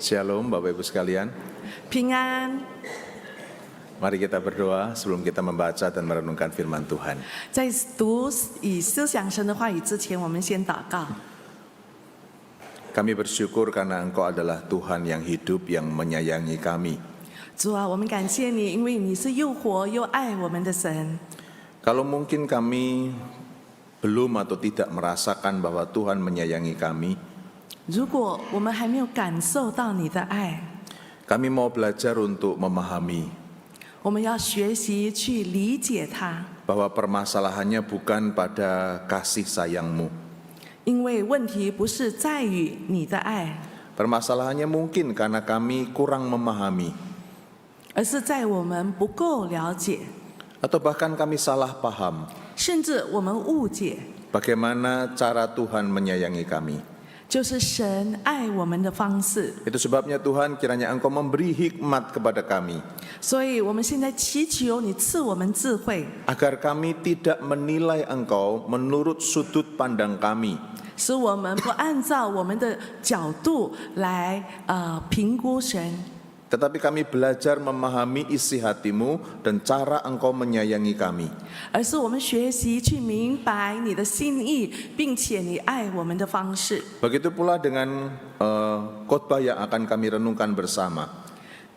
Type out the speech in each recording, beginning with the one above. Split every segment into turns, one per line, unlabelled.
Shalom Bapak Ibu sekalian.
平安。
Mari kita berdoa sebelum kita membaca dan merenungkan firman Tuhan.
在读以思想神的话语之前，我们先祷告。
Kami bersyukur karena Engkau adalah Tuhan yang hidup, yang menyayangi kami.
主啊，我们感谢你，因为你是又活又爱我们的神。
Kalau mungkin kami belum atau tidak merasakan bahwa Tuhan menyayangi kami,
如果我们还没有感受到你的爱，
kami mau belajar untuk memahami
我们要学习去理解它，
bahwa permasalahannya bukan pada kasih sayang-Mu.
因为问题不是在于你的爱，
Permasalahannya mungkin karena kami kurang memahami,
而是在我们不够了解，
atau bahkan kami salah paham
甚至我们误解，
bagaimana cara Tuhan menyayangi kami.
就是神爱我们的方式。
Itu sebabnya Tuhan, kiranya Engkau memberi hikmat kepada kami,
所以我们现在祈求你赐我们智慧，
agar kami tidak menilai Engkau menurut sudut pandang kami,
使我们不按照我们的角度来评估神，
tetapi kami belajar memahami isi hati-Mu dan cara Engkau menyayangi kami.
而是我们学习去明白你的心意，并且你爱我们的方式。
Begitu pula dengan khotbah yang akan kami renungkan bersama.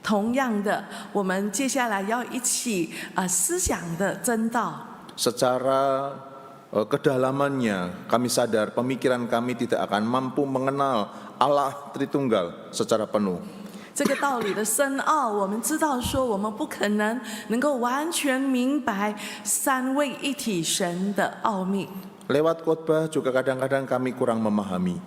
同样的，我们接下来要一起思想的真道。
Secara kedalamannya kami sadar pemikiran kami tidak akan mampu mengenal Allah Tritunggal secara penuh.
这个道理的深奥，我们知道说我们不可能能够完全明白三位一体神的奥秘。
Lewat khotbah juga kadang-kadang kami kurang memahami.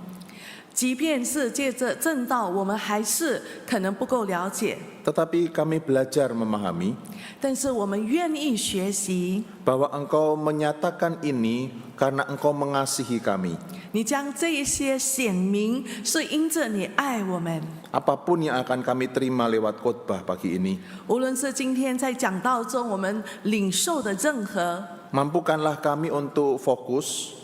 即便是借着正道，我们还是可能不够了解，
Tetapi kami belajar memahami
但是我们愿意学习。
bahwa Engkau menyatakan ini karena Engkau mengasihi kami.
你将这一些显明，是因着你爱我们。
Apapun yang akan kami terima lewat khotbah pagi ini,
无论是今天在讲道中我们领受的任何，
mampukanlah kami untuk fokus,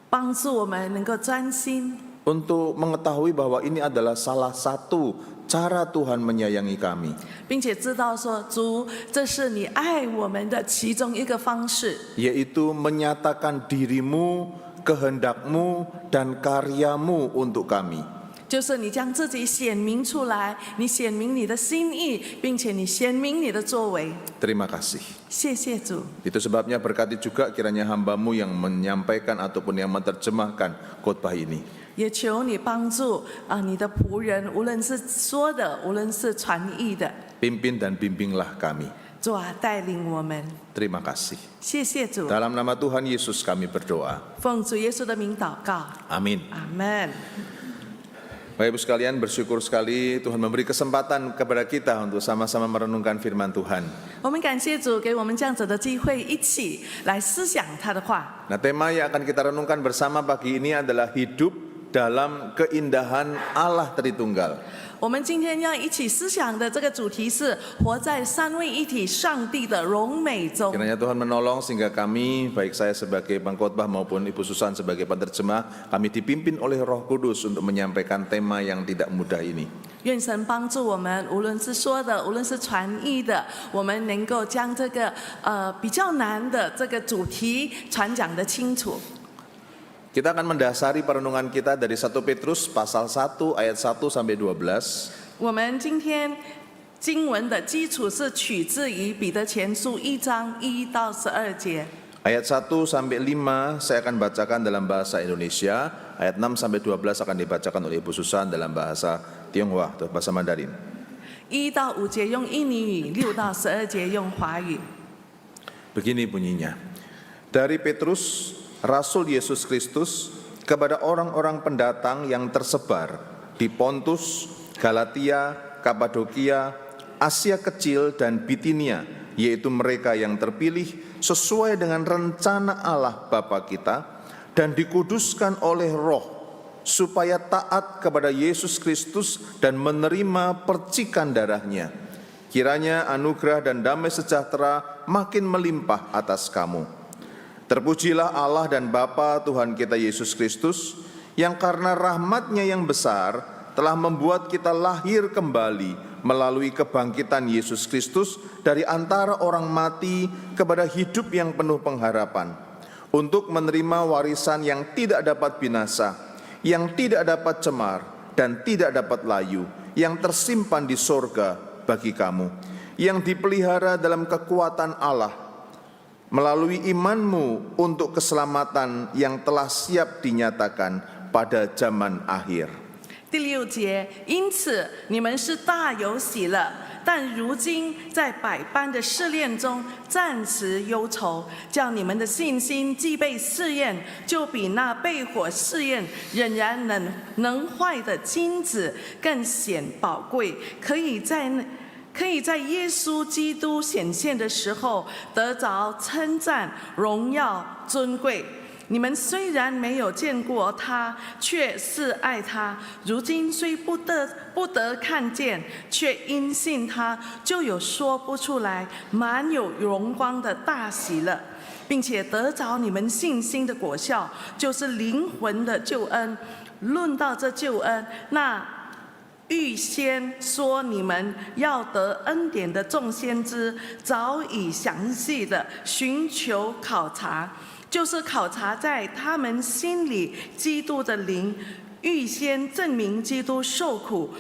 帮助我们能够专心，
untuk mengetahui bahwa ini adalah salah satu cara Tuhan menyayangi kami,
并且知道说主，这是你爱我们的其中一个方式，
yaitu menyatakan dirimu, kehendak-Mu, dan karya-Mu untuk kami.
就是你将自己显明出来，你显明你的心意，并且你显明你的作为。
Terima kasih.
谢谢主，
Itu sebabnya berkati juga kiranya hamba-Mu yang menyampaikan ataupun yang menerjemahkan khotbah ini.
也求你帮助你的仆人，无论是说的，无论是传译的，
Pimpin dan bimbinglah kami.
主啊，带领我们。
Terima kasih.
谢谢主，
Dalam nama Tuhan Yesus kami berdoa.
奉主耶稣的名祷告，
Amin.
阿门。
Bapak Ibu sekalian, bersyukur sekali Tuhan memberi kesempatan kepada kita untuk sama-sama merenungkan firman Tuhan.
我们感谢主给我们这样子的机会，一起来思想他的话。
Nah, tema yang akan kita renungkan bersama pagi ini adalah hidup dalam keindahan Allah Tritunggal.
我们今天要一起思想的这个主题是活在三位一体上帝的荣美中。
Kiranya Tuhan menolong sehingga kami, baik saya sebagai pengkhotbah maupun Ibu Susan sebagai penerjemah, kami dipimpin oleh Roh Kudus untuk menyampaikan tema yang tidak mudah ini.
愿神帮助我们，无论是说的，无论是传译的，我们能够将这个比较难的这个主题传讲得清楚。
Kita akan mendasari perenungan kita dari 1 Petrus pasal 1 ayat 1 sampai 12.
我们今天经文的基础是取自于彼得前书1章1到12节。
Ayat 1 sampai 5 saya akan bacakan dalam bahasa Indonesia, ayat 6 sampai 12 akan dibacakan oleh Ibu Susan dalam bahasa Tionghoa atau bahasa Mandarin.
1到5节用印尼语，6到12节用华语。
Begini bunyinya. Dari Petrus, Rasul Yesus Kristus, kepada orang-orang pendatang yang tersebar di Pontus, Galatia, Kapadokia, Asia Kecil dan Bitinia, yaitu mereka yang terpilih sesuai dengan rencana Allah Bapa kita dan dikuduskan oleh Roh, supaya taat kepada Yesus Kristus dan menerima percikan darahnya. Kiranya anugerah dan damai sejahtera makin melimpah atas kamu. Terpujilah Allah dan Bapa Tuhan kita Yesus Kristus, yang karena rahmat-Nya yang besar telah membuat kita lahir kembali melalui kebangkitan Yesus Kristus dari antara orang mati kepada hidup yang penuh pengharapan, untuk menerima warisan yang tidak dapat binasa, yang tidak dapat cemar, dan tidak dapat layu, yang tersimpan di sorga bagi kamu, yang dipelihara dalam kekuatan Allah, melalui imanmu untuk keselamatan yang telah siap dinyatakan pada zaman akhir.
第6节，因此你们是大有喜乐，但如今在百般的试炼中暂时忧愁，叫你们的信心既被试验，就比那被火试验仍然能坏的金子更显宝贵，可以在耶稣基督显现的时候得着称赞、荣耀、尊贵。你们虽然没有见过他，却是爱他；如今虽不得看见，却因信他，就有说不出来、满有荣光的大喜乐，并且得着你们信心的果效，就是灵魂的救恩。论到这救恩，那预先说你们要得恩典的众先知，早已详细的寻求考察，就是考察在他们心里基督的灵，预先证明基督受苦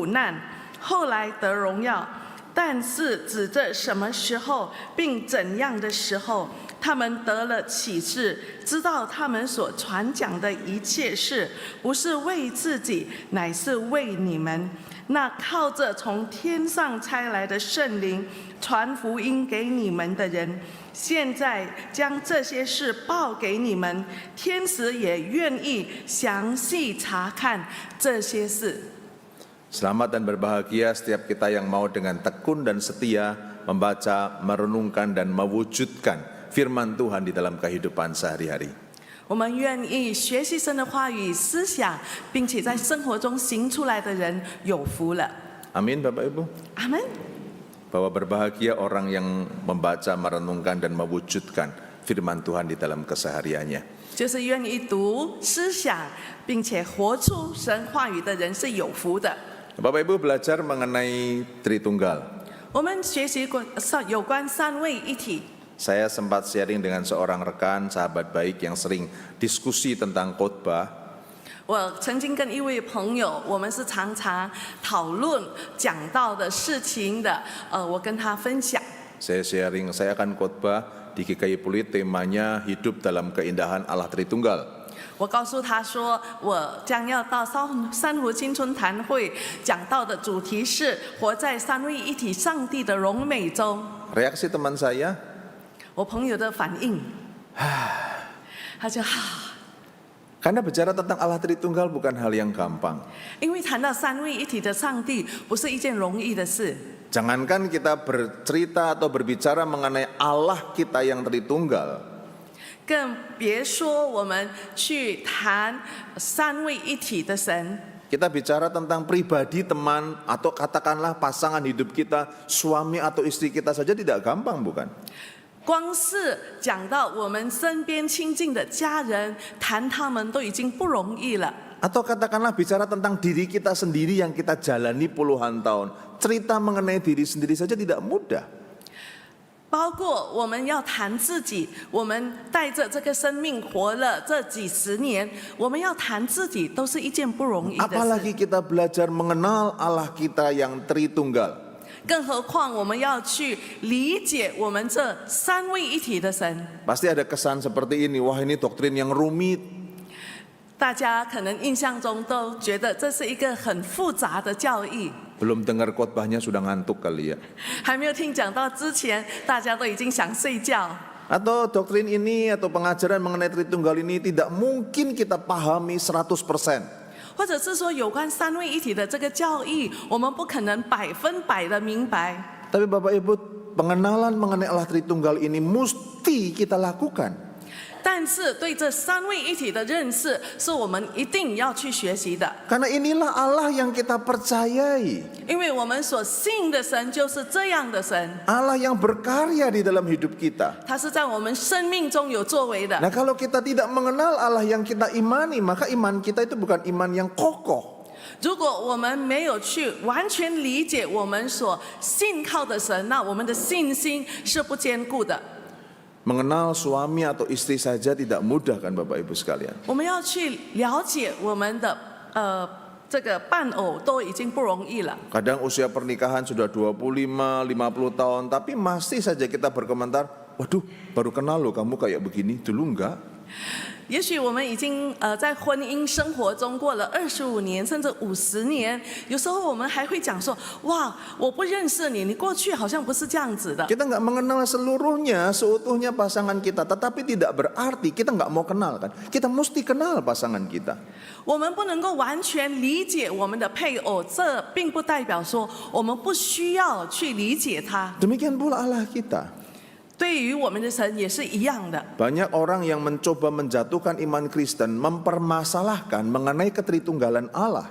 难，后来得荣耀。但是指着什么时候并怎样的时候，他们得了启示，知道他们所传讲的一切事，不是为自己，乃是为你们。那靠着从天上差来的圣灵传福音给你们的人，现在将这些事报给你们，天使也愿意详细查看这些事。
Selamat dan berbahagia setiap kita yang mau dengan tekun dan setia membaca, merenungkan dan mewujudkan firman Tuhan di dalam kehidupan sehari-hari.
我们愿意学习神的话语、思想，并且在生活中行出来的人有福了。
Amin, Bapak Ibu.
阿门。
Bahwa berbahagia orang yang membaca, merenungkan dan mewujudkan firman Tuhan di dalam kesehariannya.
就是愿意读、思想，并且活出神话语的人是有福的。
Bapak Ibu belajar mengenai Tritunggal.
我们学习过有关三位一体。
Saya sempat sharing dengan seorang rekan sahabat baik yang sering diskusi tentang khotbah.
我曾经跟一位朋友，我们是常常讨论讲道的事情的。我跟他分享。
Saya sharing, saya akan khotbah di GKI Pluit, temanya hidup dalam keindahan Allah Tritunggal.
我告诉他说，我将要到珊瑚青春坛会讲到的主题是活在三位一体上帝的荣美中。
Reaksi teman saya,
我朋友的反应，他就
karena bicara tentang Allah Tritunggal bukan hal yang gampang.
因为谈到三位一体的上帝，不是一件容易的事。
Jangankan kita bercerita atau berbicara mengenai Allah kita yang Tritunggal,
更别说我们去谈三位一体的神。
kita bicara tentang pribadi teman atau katakanlah pasangan hidup kita, suami atau istri kita saja tidak gampang, bukan?
光是讲到我们身边亲近的家人，谈他们都已经不容易了。
Atau katakanlah bicara tentang diri kita sendiri yang kita jalani puluhan tahun. Cerita mengenai diri sendiri saja tidak mudah.
包括我们要谈自己，我们带着这个生命活了这几十年，我们要谈自己都是一件不容易的
Apalagi
事。
kita belajar mengenal Allah kita yang Tritunggal.
更何况我们要去理解我们这三位一体的神。
Pasti ada kesan seperti ini, wah ini doktrin yang rumit.
大家可能印象中都觉得这是一个很复杂的教义。
Belum dengar khotbahnya sudah ngantuk kali ya.
还没有听讲到之前，大家都已经想睡觉。
Atau doktrin ini atau pengajaran mengenai Tritunggal ini tidak mungkin kita pahami 100%.
或者是说有关三位一体的这个教义，我们不可能100%的明白。
Tapi Bapak Ibu, pengenalan mengenai Allah Tritunggal ini mesti kita lakukan.
但是对这三位一体的认识是我们一定要去学习的，
Karena inilah Allah yang kita percayai.
因为我们所信的神就是这样的神，
Allah yang berkarya di dalam hidup kita.
他是在我们生命中有作为的。
Nah, kalau kita tidak mengenal Allah yang kita imani, maka iman kita itu bukan iman yang kokoh.
如果我们没有去完全理解我们所信靠的神，那我们的信心是不坚固的。
Mengenal suami atau istri saja tidak mudah kan Bapak Ibu sekalian.
我们要去了解我们的这个伴偶都已经不容易了。
Kadang usia pernikahan sudah 25, 50 tahun, tapi masih saja kita berkomentar, waduh baru kenal loh kamu kayak begini, dulu enggak.
也许我们已经在婚姻生活中过了25年甚至50年，有时候我们还会讲说，哇，我不认识你，你过去好像不是这样子的。
Kita nggak mengenal seluruhnya, seutuhnya pasangan kita, tetapi tidak berarti kita nggak mau kenal kan. Kita mesti kenal pasangan kita.
我们不能够完全理解我们的配偶，这并不代表说我们不需要去理解他。
Demikian pula Allah kita.
对于我们的神也是一样的。
Banyak orang yang mencoba menjatuhkan iman Kristen, mempermasalahkan mengenai ketritunggalan Allah.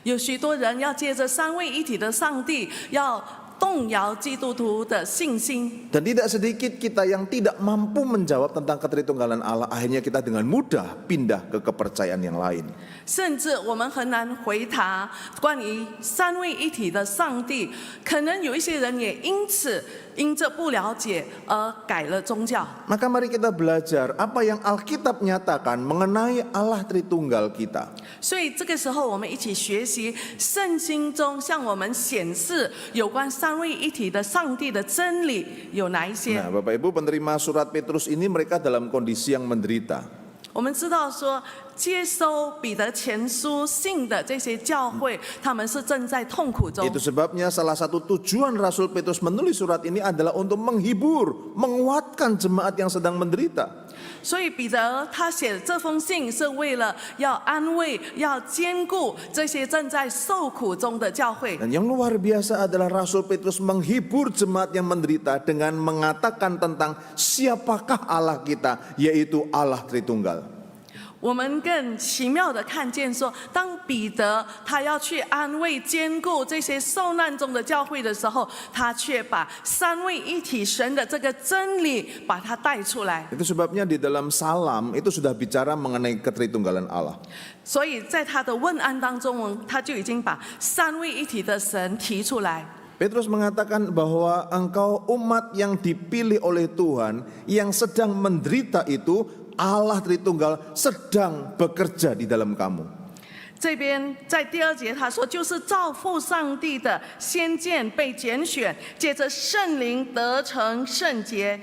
有许多人要借着三位一体的上帝，要动摇基督徒的信心。
Dan tidak sedikit kita yang tidak mampu menjawab tentang ketritunggalan Allah, akhirnya kita dengan mudah pindah ke kepercayaan yang lain.
甚至我们很难回答关于三位一体的上帝，可能有一些人也因着不了解而改了宗教。
Maka mari kita belajar apa yang Alkitab nyatakan mengenai Allah Tritunggal kita.
所以这个时候，我们一起学习圣经中向我们显示有关三位一体的上帝的真理有哪一些。
Nah, Bapak Ibu penerima surat Petrus ini mereka dalam kondisi yang menderita.
我们知道说，接收彼得前书信的这些教会，他们是正在痛苦中。
Itu sebabnya salah satu tujuan Rasul Petrus menulis surat ini adalah untuk menghibur, menguatkan jemaat yang sedang menderita.
所以彼得他写这封信是为了要安慰、要兼顾这些正在受苦中的教会。
Dan yang luar biasa adalah Rasul Petrus menghibur jemaat yang menderita dengan mengatakan tentang siapakah Allah kita, yaitu Allah Tritunggal.
我们更奇妙的看见说，当彼得他要去安慰、兼顾这些受难中的教会的时候，他却把三位一体神的这个真理把它带出来。
Itu sebabnya di dalam salam itu sudah bicara mengenai ketritunggalan Allah.
所以在他的问安当中，他就已经把三位一体的神提出来。
Petrus mengatakan bahwa engkau umat yang dipilih oleh Tuhan yang sedang menderita itu Allah Tritunggal sedang bekerja di dalam kamu.
这边在第2节他说，就是照父上帝的先见被拣选，借着圣灵得成圣洁。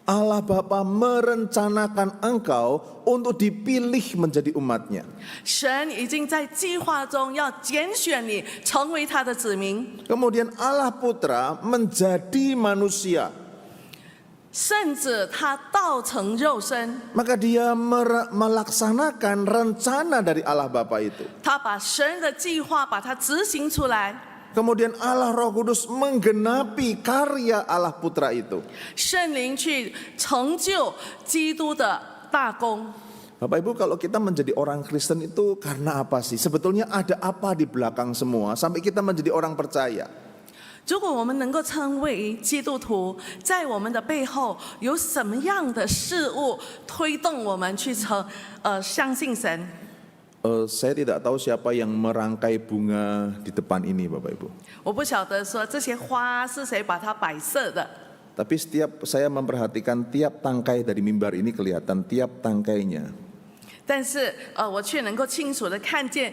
Allah Bapa merencanakan engkau untuk dipilih menjadi umatnya.
神已经在计划中要拣选你，成为他的子民。
Kemudian Allah Putra menjadi manusia.
甚至他道成肉身，
Maka dia melaksanakan rencana dari Allah Bapa itu.
他把神的计划把它执行出来。
Kemudian Allah Roh Kudus menggenapi karya Allah Putra itu.
圣灵去成就基督的大功。
Bapak Ibu, kalau kita menjadi orang Kristen itu karena apa sih? Sebetulnya ada apa di belakang semua sampai kita menjadi orang percaya?
如果我们能够称为基督徒，在我们的背后有什么样的事物推动我们去相信神？
Saya tidak tahu siapa yang merangkai bunga di depan ini, Bapak Ibu.
我不晓得说这些花是谁把它摆设的，
Tapi setiap saya memperhatikan tiap tangkai dari mimbar ini kelihatan tiap tangkainya.
但是我却能够清楚的看见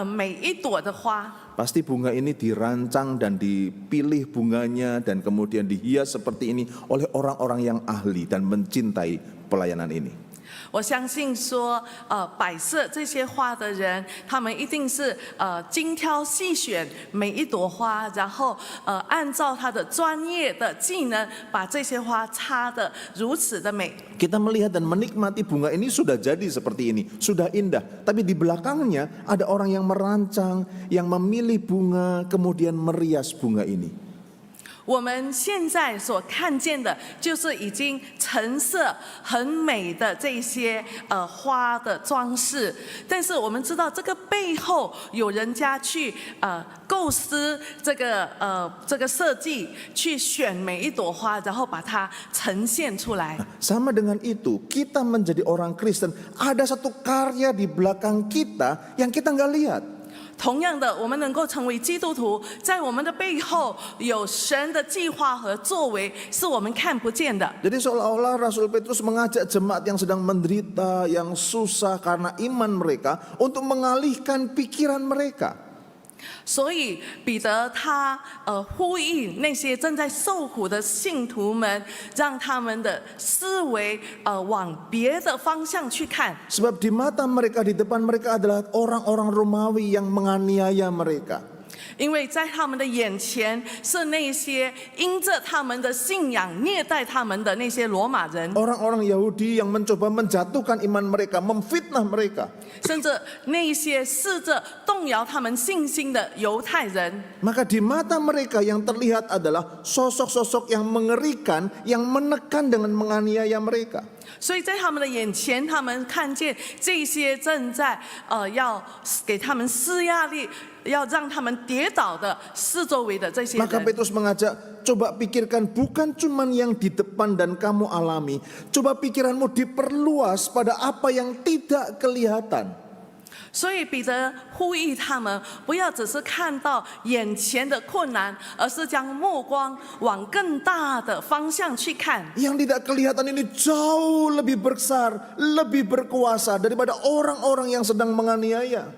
每一朵的花。
Pasti bunga ini dirancang dan dipilih bunganya dan kemudian dihias seperti ini oleh orang-orang yang ahli dan mencintai pelayanan ini.
我相信说，摆设这些花的人，他们一定是精挑细选每一朵花，然后按照他的专业的技能，把这些花插得如此的美。
Kita melihat dan menikmati bunga ini sudah jadi seperti ini, sudah indah. Tapi di belakangnya ada orang yang merancang, yang memilih bunga, kemudian merias bunga ini.
我们现在所看见的，就是已经成色很美的这些花的装饰，但是我们知道这个背后有人家去构思这个设计，去选每一朵花，然后把它呈现出来。
Sama dengan itu, kita menjadi orang Kristen, ada satu karya di belakang kita yang kita nggak lihat.
同样的，我们能够成为基督徒，在我们的背后有神的计划和作为，是我们看不见的。
Jadi seolah-olah Rasul Petrus mengajak jemaat yang sedang menderita, yang susah karena iman mereka, untuk mengalihkan pikiran mereka.
所以彼得他呼吁那些正在受苦的信徒们，让他们的思维往别的方向去看。
Sebab di mata mereka, di depan mereka adalah orang-orang Romawi yang menganiaya mereka.
因为在他们的眼前是那些因着他们的信仰虐待他们的那些罗马人，
Orang-orang Yahudi yang mencoba menjatuhkan iman mereka, memfitnah mereka.
甚至那些试着动摇他们信心的犹太人。
Maka di mata mereka yang terlihat adalah sosok-sosok yang mengerikan, yang menekan dengan menganiaya mereka.
所以在他们的眼前，他们看见这些正在要给他们施压力，要让他们跌倒的四周围的这些
Maka
人。
Petrus mengajak, coba pikirkan bukan cuman yang di depan dan kamu alami. Coba pikiranmu diperluas pada apa yang tidak kelihatan.
所以彼得呼吁他们，不要只是看到眼前的困难，而是将目光往更大的方向去看。
Yang tidak kelihatan ini jauh lebih besar, lebih berkuasa daripada orang-orang yang sedang menganiaya.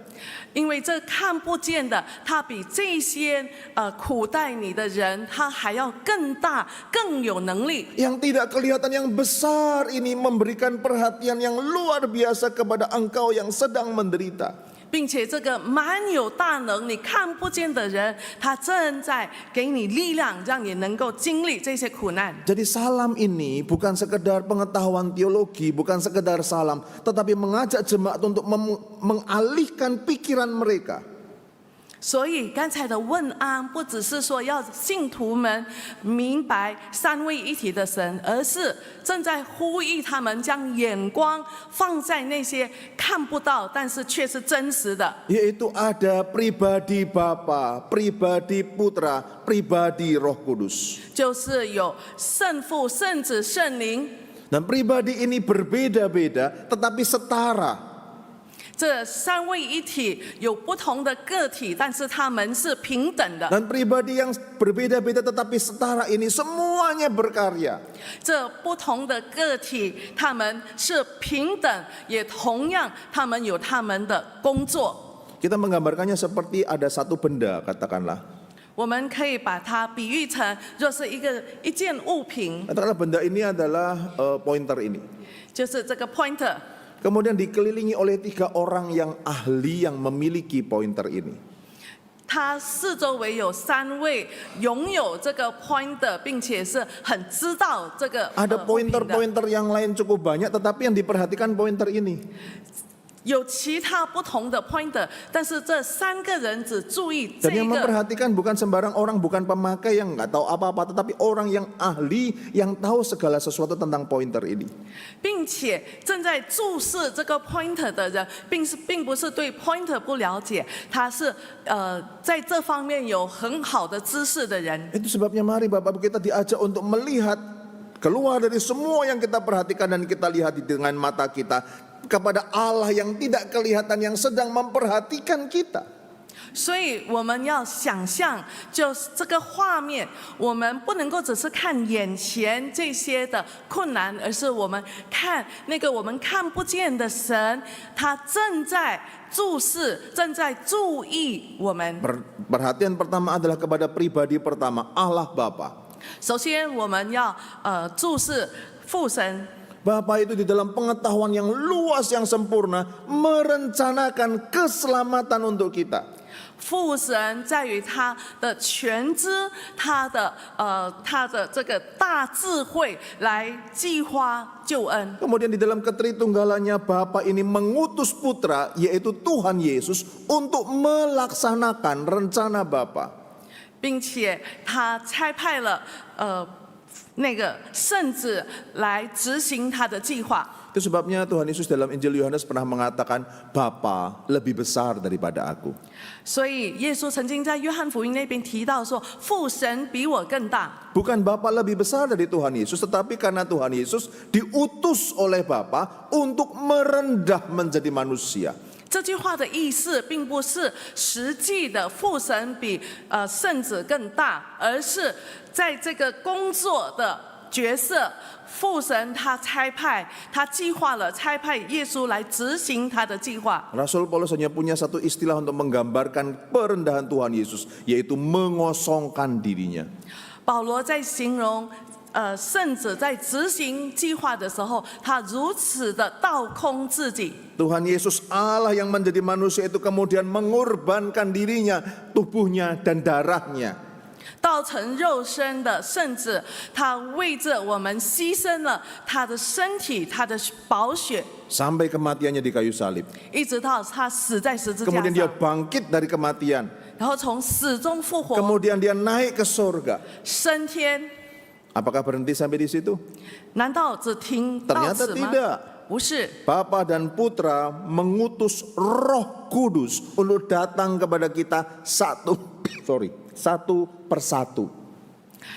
因为这看不见的，它比这些苦待你的人，他还要更大、更有能力。
Yang tidak kelihatan yang besar ini memberikan perhatian yang luar biasa kepada engkau yang sedang menderita.
并且这个蛮有大能、你看不见的人，他正在给你力量，让你能够经历这些苦难。
Jadi salam ini bukan sekedar pengetahuan teologi, bukan sekedar salam, tetapi mengajak jemaat untuk mengalihkan pikiran mereka.
所以刚才的问安，不只是说要信徒们明白三位一体的神，而是正在呼吁他们将眼光放在那些看不到但是却是真实的。
Yaitu ada pribadi Bapa, pribadi Putra, pribadi Roh Kudus.
就是有圣父、圣子、圣灵。
Dan pribadi ini berbeda-beda tetapi setara.
这三位一体有不同的个体，但是他们是平等的。
Dan pribadi yang berbeda-beda tetapi setara ini semuanya berkarya.
这不同的个体，他们是平等，也同样他们有他们的工作。
Kita menggambarkannya seperti ada satu benda, katakanlah.
我们可以把它比喻成，若是一件物品，
Katakanlah benda ini adalah pointer ini.
就是这个 pointer。
Kemudian dikelilingi oleh 3 orang yang ahli yang memiliki pointer ini.
它四周围有3位拥有这个 pointer， 并且是很知道这个
Ada
物品的。
pointer-pointer yang lain cukup banyak, tetapi yang diperhatikan pointer ini.
有其他不同的 pointer， 但是这3个人只注意这
Dan
一
yang
个。
memperhatikan bukan sembarang orang, bukan pemakai yang nggak tahu apa-apa, tetapi orang yang ahli yang tahu segala sesuatu tentang pointer ini.
并且正在注视这个 pointer 的人，并不是对 pointer 不了解，他是在这方面有很好的知识的人。
Itu sebabnya mari Bapak Ibu kita diajak untuk melihat keluar dari semua yang kita perhatikan dan kita lihat dengan mata kita kepada Allah yang tidak kelihatan yang sedang memperhatikan kita.
所以我们要想象，就是这个画面，我们不能够只是看眼前这些的困难，而是我们看那个我们看不见的神，他正在注视，正在注意我们。
Perhatian pertama adalah kepada pribadi pertama, Allah Bapa.
首先，我们要注视父神。
Bapa itu di dalam pengetahuan yang luas yang sempurna merencanakan keselamatan untuk kita.
父神在于他的全知，他的这个大智慧来计划救恩。
Kemudian di dalam ketritunggalannya Bapa ini mengutus Putra yaitu Tuhan Yesus untuk melaksanakan rencana Bapa.
并且他差派了那个圣子来执行他的计划。
Itu sebabnya Tuhan Yesus dalam Injil Yohanes pernah mengatakan, Bapa lebih besar daripada aku.
所以耶稣曾经在约翰福音那边提到说，父神比我更大。
Bukan Bapa lebih besar dari Tuhan Yesus, tetapi karena Tuhan Yesus diutus oleh Bapa untuk merendah menjadi manusia.
这句话的意思并不是实际的父神比圣子更大，而是在这个工作的角色，父神他差派，他计划了差派耶稣来执行他的计划。
Rasul Paulus hanya punya satu istilah untuk menggambarkan perendahan Tuhan Yesus, yaitu mengosongkan dirinya.
保罗在形容圣子在执行计划的时候，他如此的倒空自己。
Tuhan Yesus Allah yang menjadi manusia itu kemudian mengorbankan dirinya, tubuhnya dan darahnya.
道成肉身的圣子，他为着我们牺牲了他的身体，他的宝血，
Sampai kematiannya di kayu salib.
一直到他死在十字架
Kemudian dia
上，
bangkit dari kematian.
然后从死中复活，
Kemudian dia naik ke surga.
升天。
Apakah berhenti sampai di situ?
难道只停到
Ternyata
此吗？
tidak.
不是，
Bapa dan Putra mengutus Roh Kudus untuk datang kepada kita satu persatu.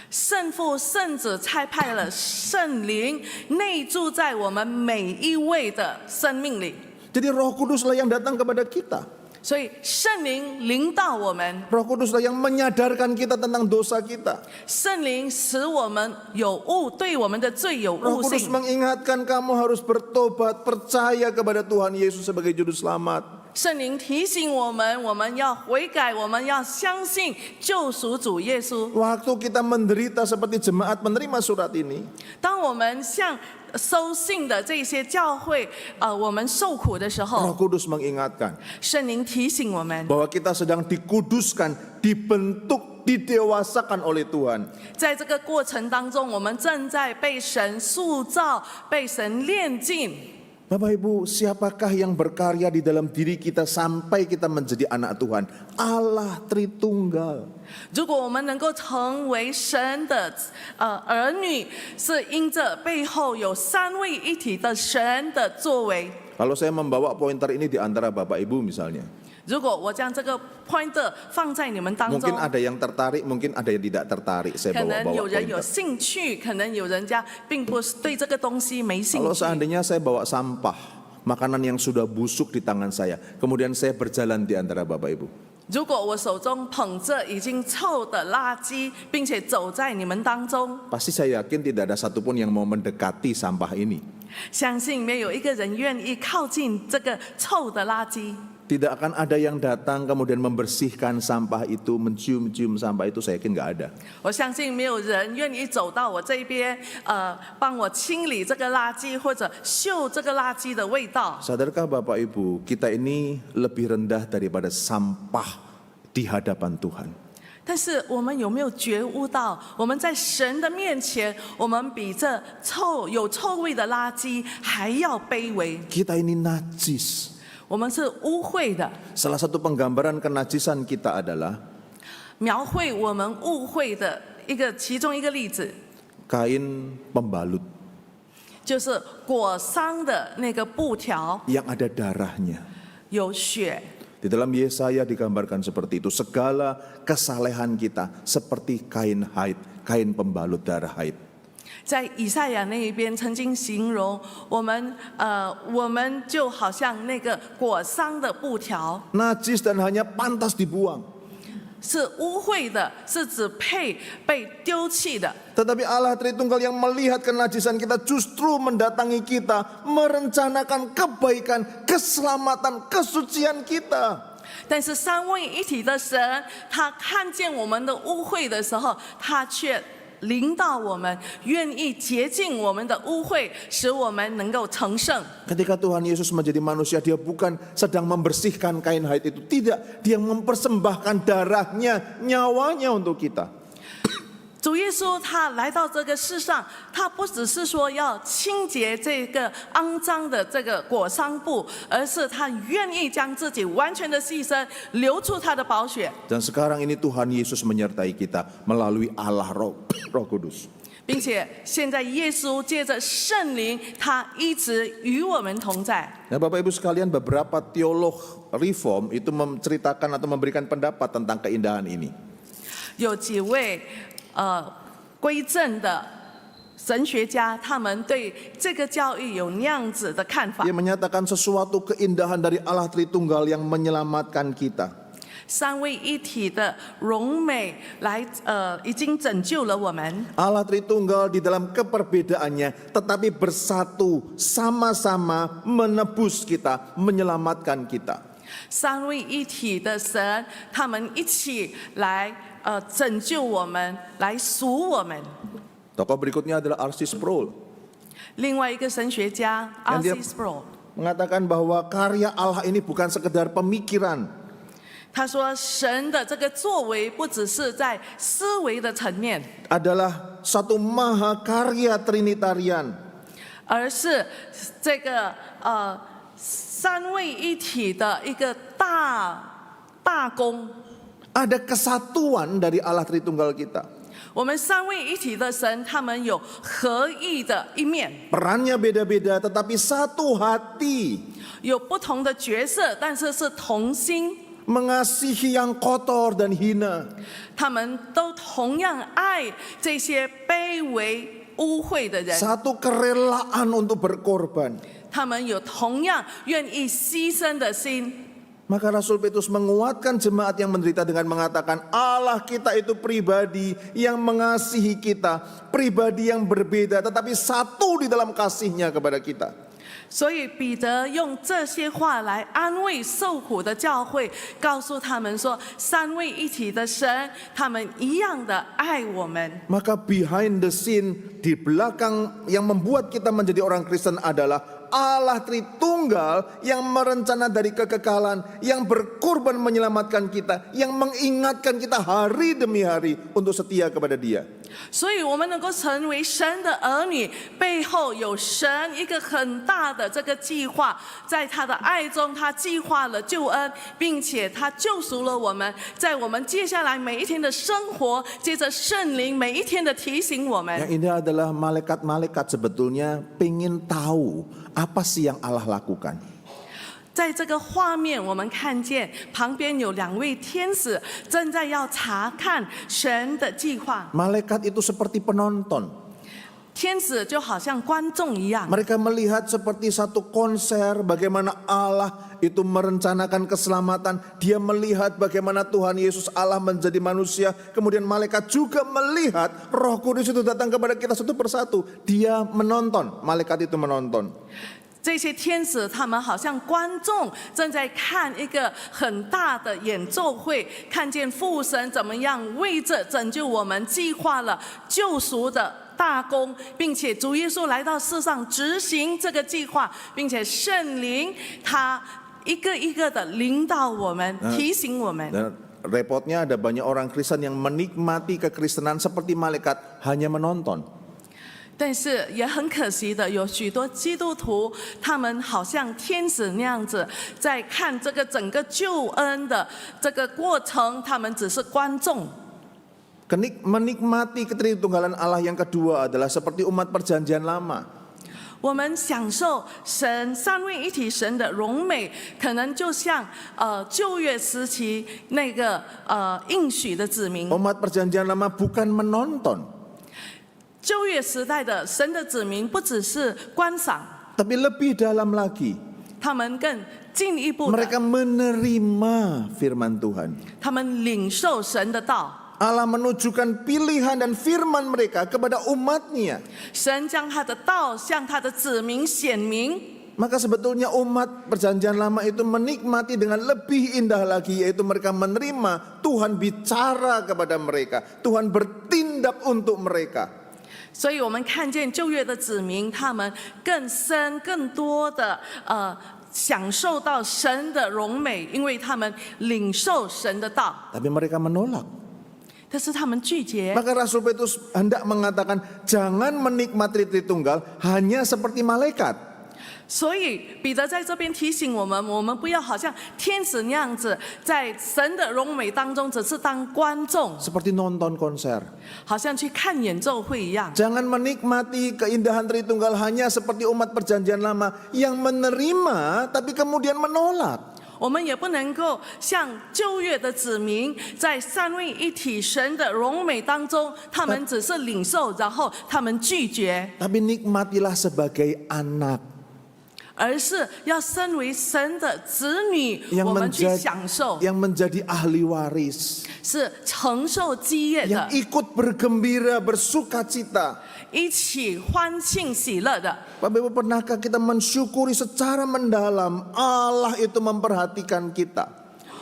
圣父、圣子差派了圣灵内住在我们每一位的生命里，
Jadi Roh Kuduslah yang datang kepada kita.
所以圣灵临到我们，
Roh Kuduslah yang menyadarkan kita tentang dosa kita.
圣灵使我们有悟，对我们的罪有
Roh
悟
Kudus
性。
mengingatkan kamu harus bertobat, percaya kepada Tuhan Yesus sebagai juru selamat.
圣灵提醒我们，我们要悔改，我们要相信救赎主耶稣。
Waktu kita menderita seperti jemaat menerima surat ini,
当我们向收信的这些教会，我们受苦的时
Roh
候，
Kudus mengingatkan
圣灵提醒我们，
bahwa kita sedang dikuduskan, dibentuk, didewasakan oleh Tuhan.
在这个过程当中，我们正在被神塑造、被神炼净。
Bapak Ibu, siapakah yang berkarya di dalam diri kita sampai kita menjadi anak Tuhan? Allah Tritunggal.
如果我们能够成为神的儿女，是因着背后有三位一体的神的作为。
Kalau saya membawa pointer ini di antara Bapak Ibu misalnya,
如果我将这个 pointer 放在你们当中
mungkin，ada yang tertarik, mungkin ada yang tidak tertarik. Saya
可能
bawa
有人有
pointer.
兴趣，可能有人家并不是对这个东西没兴
Kalau
趣。
seandainya saya bawa sampah, makanan yang sudah busuk di tangan saya, kemudian saya berjalan di antara Bapak Ibu.
如果我手中捧着已经臭的垃圾，并且走在你们当中，
Pasti saya yakin tidak ada satupun yang mau mendekati sampah ini.
相信没有一个人愿意靠近这个臭的垃圾。
Tidak akan ada yang datang kemudian membersihkan sampah itu, mencium-cium sampah itu, saya yakin nggak ada.
我相信没有人愿意走到我这边，帮我清理这个垃圾或者嗅这个垃圾的味道。
Sadarkah Bapak Ibu, kita ini lebih rendah daripada sampah di hadapan Tuhan.
但是我们有没有觉悟到，我们在神的面前，我们比这有臭味的垃圾还要卑微？
Kita ini najis.
我们是污秽的。
Salah satu penggambaran kenajisan kita adalah
描绘我们误会的其中一个例子，
kain pembalut
就是裹伤的那个布条
yang ada darahnya.
有血。
Di dalam Yesaya digambarkan seperti itu. Segala kesalehan kita seperti kain haid, kain pembalut darah haid.
在以赛亚那一边曾经形容我们就好像那个裹伤的布条，
Najis dan hanya pantas dibuang.
是污秽的，是只配被丢弃的。
Tetapi Allah Tritunggal yang melihat kenajisan kita justru mendatangi kita, merencanakan kebaikan, keselamatan, kesucian kita.
但是三位一体的神，他看见我们的污秽的时候，他却临到我们，愿意洁净我们的污秽，使我们能够成圣。
Ketika Tuhan Yesus menjadi manusia, dia bukan sedang membersihkan kain haid itu. Tidak, dia mempersembahkan darahnya, nyawanya untuk kita.
主耶稣他来到这个世上，他不只是说要清洁这个肮脏的这个裹伤布，而是他愿意将自己完全的牺牲，流出他的宝血。
Dan sekarang ini Tuhan Yesus menyertai kita melalui Allah Roh Kudus.
并且现在耶稣借着圣灵，他一直与我们同在。
Nah, Bapak Ibu sekalian, beberapa teolog reform itu menceritakan atau memberikan pendapat tentang keindahan ini.
有几位归正的神学家，他们对这个教义有那样子的看法。
Dia menyatakan sesuatu keindahan dari Allah Tritunggal yang menyelamatkan kita.
三位一体的荣美来已经拯救了我们。
Allah Tritunggal di dalam keperbedaannya tetapi bersatu sama-sama menebus kita, menyelamatkan kita.
三位一体的神，他们一起来拯救我们，来赎我们。
Tokoh berikutnya adalah R.C. Sproul.
另外一个神学家
And dia-
R.C. Sproul，
mengatakan bahwa karya Allah ini bukan sekedar pemikiran,
他说神的这个作为不只是在思维的层面，
adalah satu maha karya Trinitarian.
而是这个三位一体的一个大功。
Ada kesatuan dari Allah Tritunggal kita.
我们三位一体的神，他们有合一的一面，
Perannya beda-beda tetapi satu hati.
有不同的角色，但是是同心。
Mengasihi yang kotor dan hina.
他们都同样爱这些卑微污秽的人，
Satu kerelaan untuk berkorban.
他们有同样愿意牺牲的心。
Maka Rasul Petrus menguatkan jemaat yang menderita dengan mengatakan Allah kita itu pribadi yang mengasihi kita. Pribadi yang berbeda tetapi satu di dalam kasihnya kepada kita.
所以彼得用这些话来安慰受苦的教会，告诉他们说：三位一体的神，他们一样的爱我们。
Maka behind the scene, di belakang yang membuat kita menjadi orang Kristen adalah Allah Tritunggal yang merencana dari kekekalan, yang berkorban menyelamatkan kita, yang mengingatkan kita hari demi hari untuk setia kepada Dia.
所以我们能够成为神的儿女，背后有神一个很大的这个计划，在他的爱中，他计划了救恩，并且他救赎了我们，在我们接下来每一天的生活，接着圣灵每一天的提醒我们。
Yang ini adalah malaikat-malaikat sebetulnya pengen tahu apa sih yang Allah lakukan.
在这个画面，我们看见旁边有两位天使正在要查看神的计划。
Malaikat itu seperti penonton.
天使就好像观众一样，
Mereka melihat seperti satu konser bagaimana Allah itu merencanakan keselamatan. Dia melihat bagaimana Tuhan Yesus Allah menjadi manusia. Kemudian malaikat juga melihat Roh Kudus itu datang kepada kita satu persatu. Dia menonton, malaikat itu menonton.
这些天使他们好像观众正在看一个很大的演奏会，看见父神怎么样为着拯救我们计划了救赎的大功，并且主耶稣来到世上执行这个计划，并且圣灵他一个一个的领导我们，提醒我们。
Dan repotnya ada banyak orang Kristen yang menikmati kekristenan seperti malaikat hanya menonton.
但是也很可惜的，有许多基督徒，他们好像天使那样子，在看这个整个救恩的这个过程，他们只是观众。
Menikmati ketritunggalan Allah yang kedua adalah seperti umat perjanjian lama.
我们享受神三位一体神的荣美，可能就像旧约时期那个应许的子民。
Umat perjanjian lama bukan menonton.
旧约时代的神的子民不只是观赏，
Tapi lebih dalam lagi,
他们更进一步的，
mereka menerima firman Tuhan.
他们领受神的道。
Allah menunjukkan pilihan dan firman mereka kepada umatnya.
神将他的道向他的子民显明。
Maka sebetulnya umat perjanjian lama itu menikmati dengan lebih indah lagi, yaitu mereka menerima Tuhan bicara kepada mereka, Tuhan bertindak untuk mereka.
所以我们看见旧约的子民，他们更深、更多的享受到神的荣美，因为他们领受神的道。
Tapi mereka menolak.
但是他们拒绝。
Maka Rasul Petrus hendak mengatakan, jangan menikmati Tritunggal hanya seperti malaikat.
所以彼得在这边提醒我们，我们不要好像天使那样子，在神的荣美当中只是当观众，
Seperti nonton konser.
好像去看演奏会一样。
Jangan menikmati keindahan Tritunggal hanya seperti umat perjanjian lama yang menerima tapi kemudian menolak.
我们也不能够像旧约的子民，在三位一体神的荣美当中，他们只是领受，然后他们拒绝，
Tapi nikmatilah sebagai anak
而是要身为神的子女，
yang
我们去
menjadi,
享受，
yang menjadi ahli waris,
是承受基业
yang
的，
ikut bergembira, bersukacita.
一起欢庆喜乐的。
Bapak Ibu, pernahkah kita mensyukuri secara mendalam Allah itu memperhatikan kita?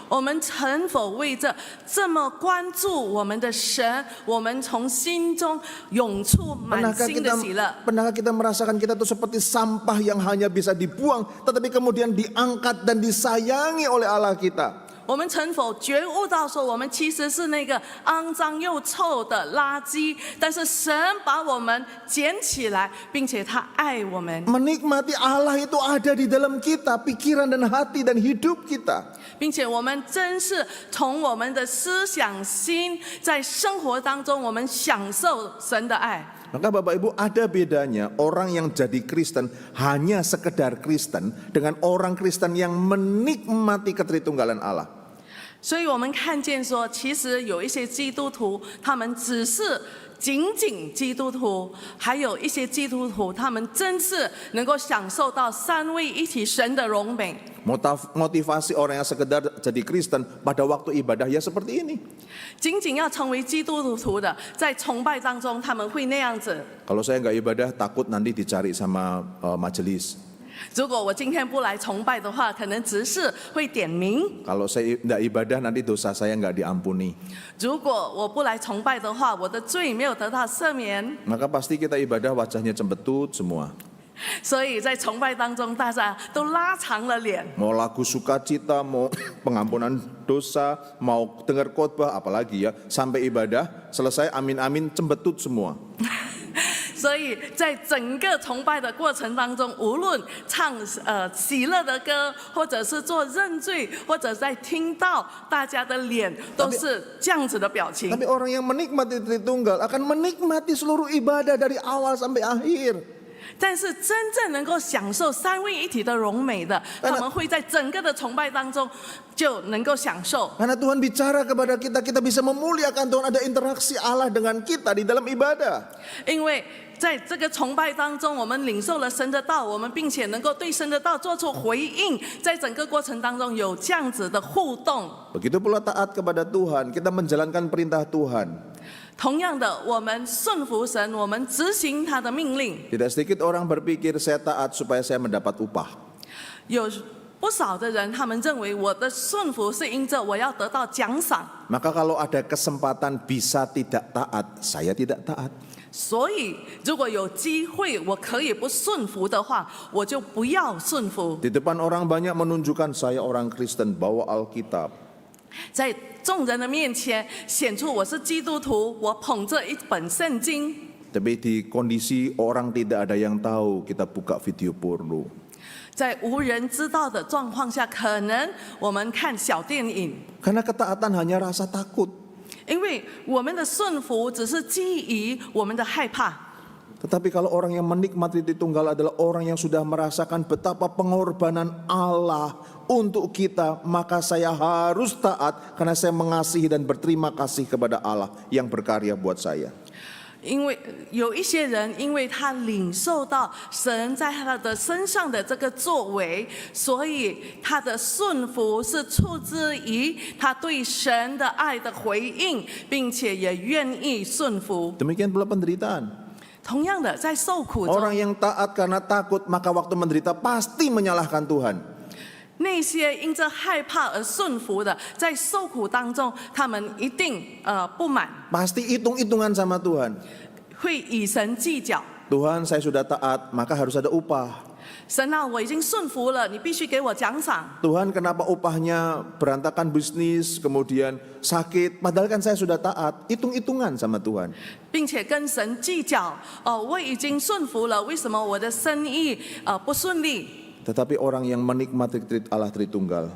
我们曾否为这么关注我们的神，我们从心中涌出满
Pernahkah
心的喜乐？
kita merasakan kita itu seperti sampah yang hanya bisa dibuang, tetapi kemudian diangkat dan disayangi oleh Allah kita?
我们曾否觉悟到说，我们其实是那个肮脏又臭的垃圾，但是神把我们捡起来，并且他爱我们，
Menikmati Allah itu ada di dalam kita, pikiran dan hati dan hidup kita.
并且我们真是从我们的思想心，在生活当中，我们享受神的爱。
Maka Bapak Ibu, ada bedanya orang yang jadi Kristen hanya sekedar Kristen dengan orang Kristen yang menikmati ketritunggalan Allah.
所以我们看见说，其实有一些基督徒，他们只是仅仅基督徒，还有一些基督徒，他们真是能够享受到三位一体神的荣美。
Motivasi orang yang sekedar jadi Kristen pada waktu ibadah ya seperti ini.
仅仅要成为基督徒的，在崇拜当中，他们会那样子。
Kalau saya nggak ibadah takut nanti dicari sama majelis.
如果我今天不来崇拜的话，可能执事会点名；
Kalau saya nggak ibadah nanti dosa saya nggak diampuni.
如果我不来崇拜的话，我的罪没有得到赦免。
Maka pasti kita ibadah wajahnya cembetut semua.
所以在崇拜当中，大家都拉长了脸。
Mau lagu sukacita, mau pengampunan dosa, mau dengar khotbah, apalagi ya, sampai ibadah selesai amin amin cembetut semua.
所以在整个崇拜的过程当中，无论唱喜乐的歌，或者是做认罪，或者在听到，大家的脸都是这样子的表情。
Tapi orang yang menikmati Tritunggal akan menikmati seluruh ibadah dari awal sampai akhir.
但是真正能够享受三位一体的荣美的，他们会在整个的崇拜当中就能够享受。
Karena Tuhan bicara kepada kita, kita bisa memuliakan Tuhan, ada interaksi Allah dengan kita di dalam ibadah.
因为在这个崇拜当中，我们领受了神的道，我们并且能够对神的道做出回应，在整个过程当中有这样子的互动。
Begitu pula taat kepada Tuhan, kita menjalankan perintah Tuhan.
同样的，我们顺服神，我们执行他的命令。
Tidak sedikit orang berpikir saya taat supaya saya mendapat upah.
有不少的人，他们认为我的顺服是因着我要得到奖赏，
Maka kalau ada kesempatan bisa tidak taat, saya tidak taat.
所以如果有机会我可以不顺服的话，我就不要顺服。
Di depan orang banyak menunjukkan saya orang Kristen, bawa Alkitab.
在众人的面前显出我是基督徒，我捧着一本圣经。
Tapi di kondisi orang tidak ada yang tahu, kita buka video porno.
在无人知道的状况下，可能我们看小电影，
Karena ketaatan hanya rasa takut.
因为我们的顺服只是基于我们的害怕。
Tetapi kalau orang yang menikmati Tritunggal adalah orang yang sudah merasakan betapa pengorbanan Allah untuk kita, maka saya harus taat karena saya mengasihi dan berterima kasih kepada Allah yang berkarya buat saya.
因为有一些人，因为他领受到神在他的身上的这个作为，所以他的顺服是出自于他对神的爱的回应，并且也愿意顺服。
Demikian pula penderitaan.
同样的，在受苦
Orang
中，
yang taat karena takut, maka waktu menderita pasti menyalahkan Tuhan.
那些因着害怕而顺服的，在受苦当中，他们一定不满，
Pasti hitung-hitungan sama Tuhan.
会与神计较。
Tuhan, saya sudah taat, maka harus ada upah.
神啊，我已经顺服了，你必须给我奖赏。
Tuhan, kenapa upahnya berantakan bisnis, kemudian sakit, padahal kan saya sudah taat, hitung-hitungan sama Tuhan.
并且跟神计较，我已经顺服了，为什么我的生意不顺利？
Tetapi orang yang menikmati Allah Tritunggal,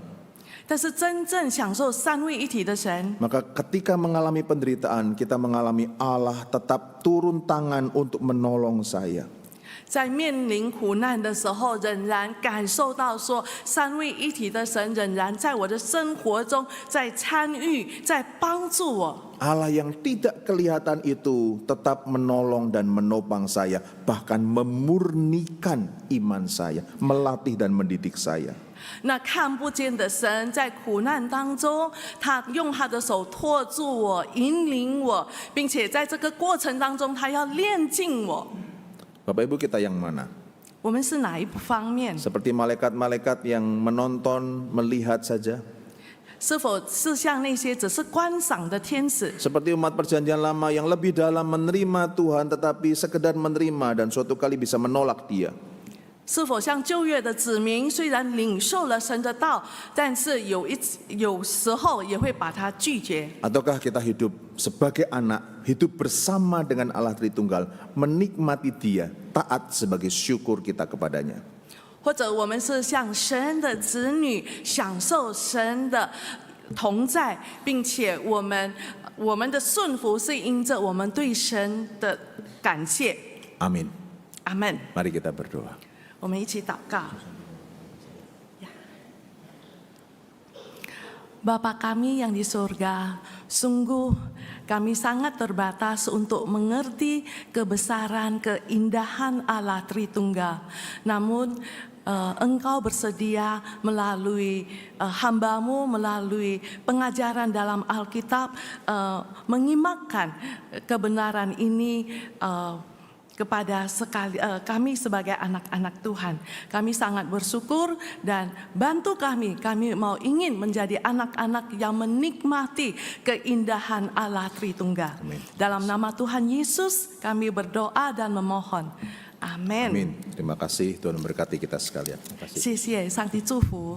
但是真正享受三位一体的神，
maka ketika mengalami penderitaan, kita mengalami Allah tetap turun tangan untuk menolong saya.
在面临苦难的时候，仍然感受到说，三位一体的神仍然在我的生活中，在参与，在帮助我。
Allah yang tidak kelihatan itu tetap menolong dan menopang saya, bahkan memurnikan iman saya, melatih dan mendidik saya.
那看不见的神在苦难当中，他用他的手托住我，引领我，并且在这个过程当中，他要炼净我。
Bapak Ibu, kita yang mana?
我们是哪一方面？
Seperti malaikat-malaikat yang menonton, melihat saja?
是否是像那些只是观赏的天使？
Seperti umat perjanjian lama yang lebih dalam menerima Tuhan tetapi sekedar menerima dan suatu kali bisa menolak Dia.
是否像旧约的子民，虽然领受了神的道，但是有时候也会把它拒绝？
Ataukah kita hidup sebagai anak, hidup bersama dengan Allah Tritunggal, menikmati Dia, taat sebagai syukur kita kepadanya.
或者我们是像神的子女，享受神的同在，并且我们的顺服是因着我们对神的感谢。
Amin.
阿门。
Mari kita berdoa.
我们一起祷告。Bapa kami yang di surga, sungguh kami sangat terbatas untuk mengerti kebesaran, keindahan Allah Tritunggal. Namun Engkau bersedia melalui hamba-Mu, melalui pengajaran dalam Alkitab, mengimakkan kebenaran ini kepada kami sebagai anak-anak Tuhan. Kami sangat bersyukur dan bantu kami mau ingin menjadi anak-anak yang menikmati keindahan Allah Tritunggal.
Amin.
Dalam nama Tuhan Yesus kami berdoa dan memohon. Amin.
Amin. Terima kasih, Tuhan memberkati kita sekalian. Terima kasih.
谢谢上帝祝福。